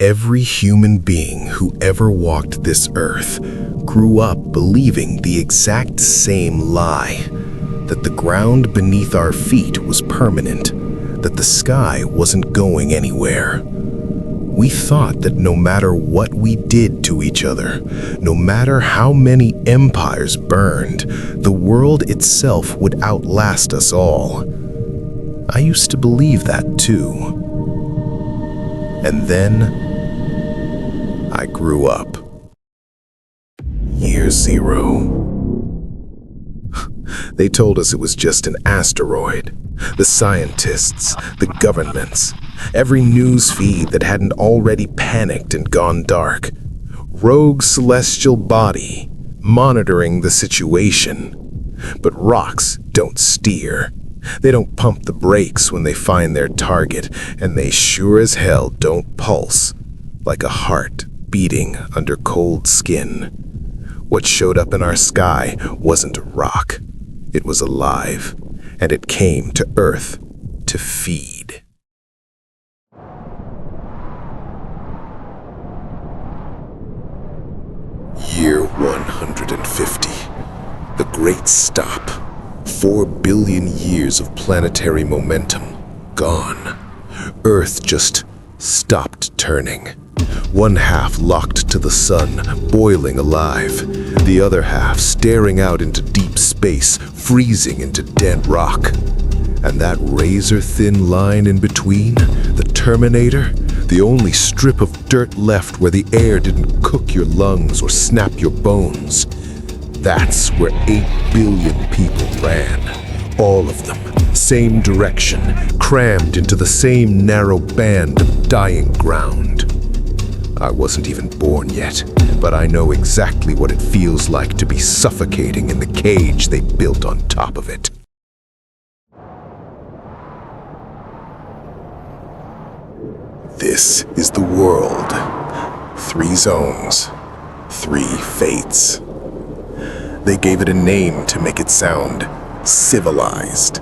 Every human being who ever walked this earth grew up believing the exact same lie, that the ground beneath our feet was permanent, that the sky wasn't going anywhere. We thought that no matter what we did to each other, no matter how many empires burned, the world itself would outlast us all. I used to believe that too. And then I grew up. Year zero. They told us it was just an asteroid. The scientists, the governments, every news feed that hadn't already panicked and gone dark. Rogue celestial body, monitoring the situation. But rocks don't steer. They don't pump the brakes when they find their target, and they sure as hell don't pulse, like a heart beating under cold skin. What showed up in our sky wasn't a rock. It was alive, and it came to Earth to feed. Year 150. The Great Stop. 4 billion years of planetary momentum gone. Earth just stopped turning. One half locked to the sun, boiling alive. The other half staring out into deep space, freezing into dead rock. And that razor-thin line in between, the Terminator, the only strip of dirt left where the air didn't cook your lungs or snap your bones. That's where 8 billion people ran. All of them, same direction, crammed into the same narrow band of dying ground. I wasn't even born yet, but I know exactly what it feels like to be suffocating in the cage they built on top of it. This is the world. 3 zones, 3 fates. They gave it a name to make it sound civilized.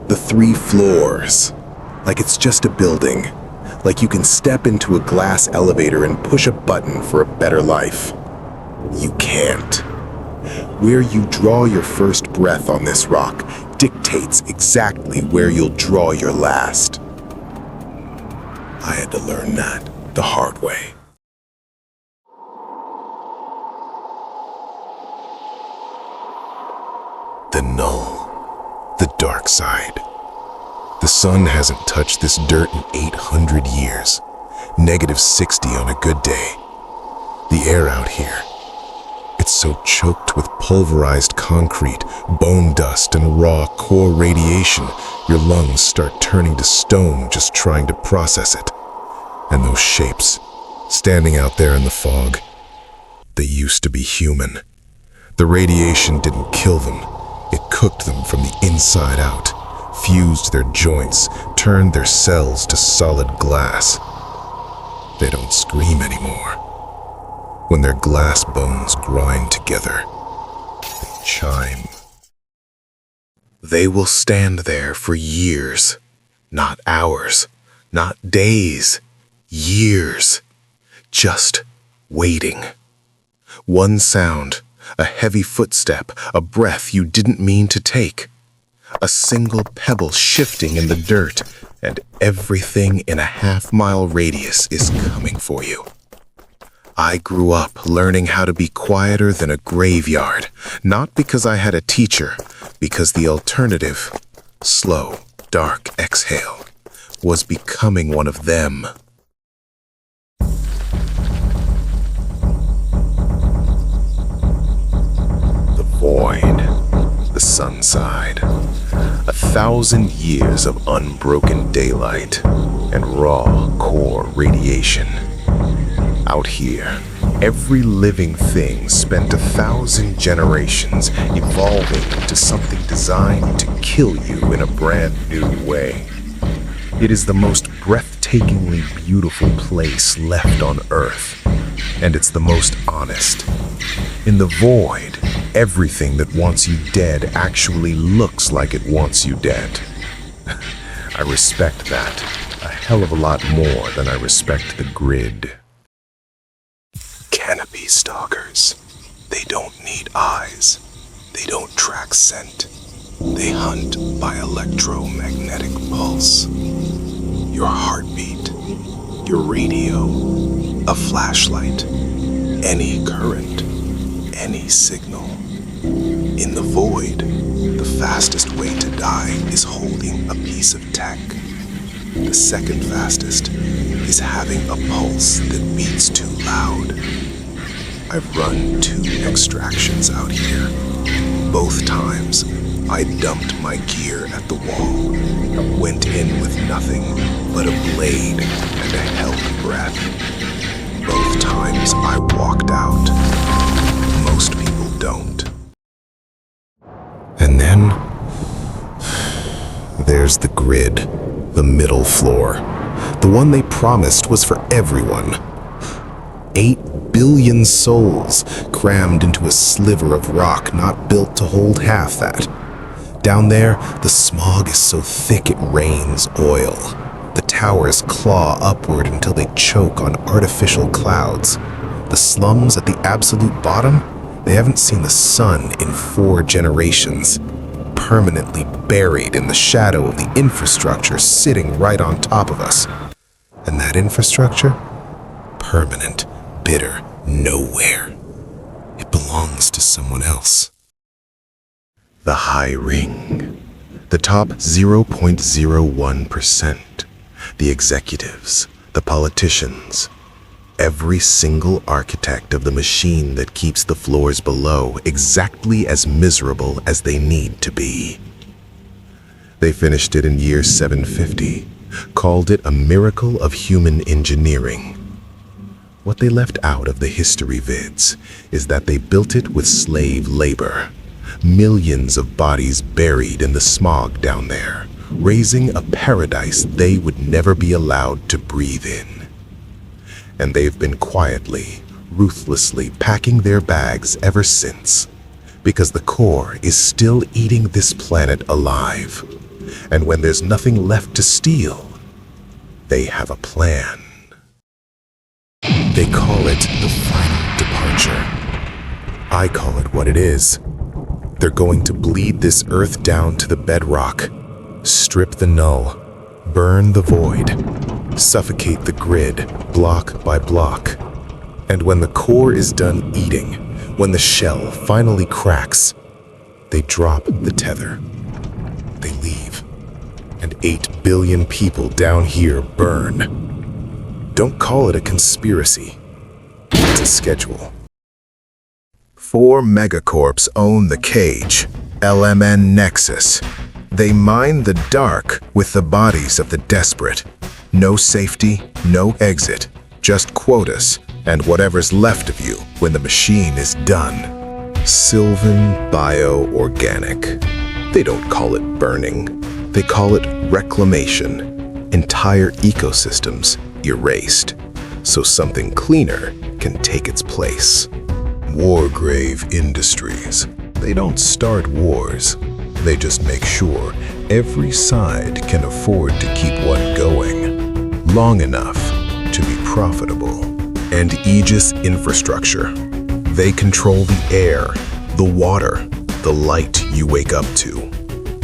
The 3 floors. Like it's just a building. Like you can step into a glass elevator and push a button for a better life. You can't. Where you draw your first breath on this rock dictates exactly where you'll draw your last. I had to learn that the hard way. The null, the dark side. The sun hasn't touched this dirt in 800 years. -60 on a good day. The air out here, it's so choked with pulverized concrete, bone dust, and raw core radiation, your lungs start turning to stone just trying to process it. And those shapes, standing out there in the fog, they used to be human. The radiation didn't kill them. It cooked them from the inside out, fused their joints, turned their cells to solid glass. They don't scream anymore. When their glass bones grind together, they chime. They will stand there for years, not hours, not days, years, just waiting. One sound, a heavy footstep, a breath you didn't mean to take. A single pebble shifting in the dirt, and everything in a half-mile radius is coming for you. I grew up learning how to be quieter than a graveyard, not because I had a teacher, because the alternative, slow, dark exhale, was becoming one of them. The void, the sun side. 1,000 years of unbroken daylight and raw core radiation. Out here, every living thing spent 1,000 generations evolving into something designed to kill you in a brand new way. It is the most breathtakingly beautiful place left on Earth, and it's the most honest. In the void, everything that wants you dead actually looks like it wants you dead. I respect that a hell of a lot more than I respect the grid. canopy stalkers. They don't need eyes. They don't track scent. They hunt by electromagnetic pulse. Your heartbeat, your radio, a flashlight, any current, any signal. In the void, the fastest way to die is holding a piece of tech. The second fastest is having a pulse that beats too loud. I've run 2 extractions out here. Both times, I dumped my gear at the wall, went in with nothing but a blade and a held breath. Both times I walked out. Most people don't. And then, there's the grid, the middle floor, the one they promised was for everyone. 8 billion souls crammed into a sliver of rock not built to hold half that. Down there, the smog is so thick it rains oil. The towers claw upward until they choke on artificial clouds. The slums at the absolute bottom, they haven't seen the sun in 4 generations. Permanently buried in the shadow of the infrastructure sitting right on top of us. And that infrastructure? Permanent, bitter, nowhere. It belongs to someone else. The high ring. The top 0.01%. The executives, the politicians. Every single architect of the machine that keeps the floors below exactly as miserable as they need to be. They finished it in year 750, called it a miracle of human engineering. What they left out of the history vids is that they built it with slave labor. Millions of bodies buried in the smog down there, raising a paradise they would never be allowed to breathe in. And they've been quietly, ruthlessly packing their bags ever since, because the core is still eating this planet alive. And when there's nothing left to steal, they have a plan. They call it the final departure. I call it what it is. They're going to bleed this Earth down to the bedrock, strip the null, burn the void, suffocate the grid block by block. And when the core is done eating, when the shell finally cracks, they drop the tether. They leave. And 8 billion people down here burn. Don't call it a conspiracy. It's a schedule. 4 megacorps own the cage, LMN Nexus. They mine the dark with the bodies of the desperate. No safety, no exit, just quotas and whatever's left of you when the machine is done. Sylvan Bioorganic. They don't call it burning. They call it reclamation. Entire ecosystems erased, so something cleaner can take its place. Wargrave Industries. They don't start wars. They just make sure every side can afford to keep one going long enough to be profitable. And Aegis Infrastructure. They control the air, the water, the light you wake up to.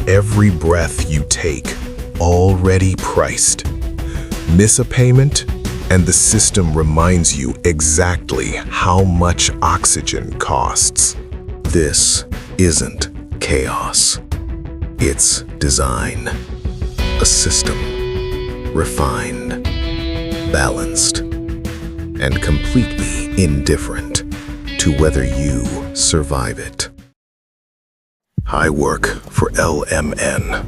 Every breath you take, already priced. Miss a payment, and the system reminds you exactly how much oxygen costs. This isn't chaos. It's design. A system. Refined. Balanced. And completely indifferent to whether you survive it. I work for LMN.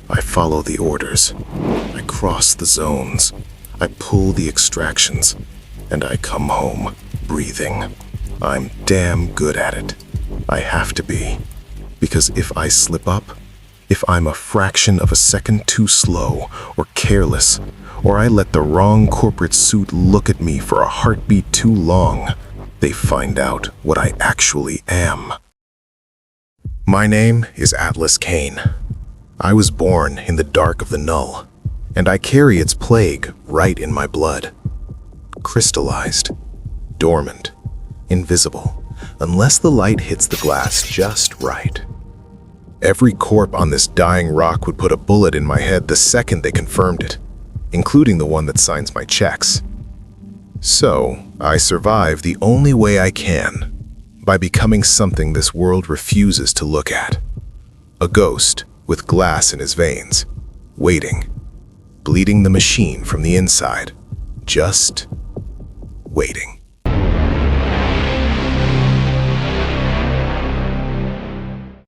I follow the orders. I cross the zones. I pull the extractions. And I come home, breathing. I'm damn good at it. I have to be. Because if I slip up, if I'm a fraction of a second too slow or careless, or I let the wrong corporate suit look at me for a heartbeat too long, they find out what I actually am. My name is Atlas Kane. I was born in the dark of the null, and I carry its plague right in my blood. Crystallized, dormant, invisible, unless the light hits the glass just right. Every corpse on this dying rock would put a bullet in my head the second they confirmed it, including the one that signs my checks. So, I survive the only way I can, by becoming something this world refuses to look at. A ghost with glass in his veins, waiting, bleeding the machine from the inside, just waiting.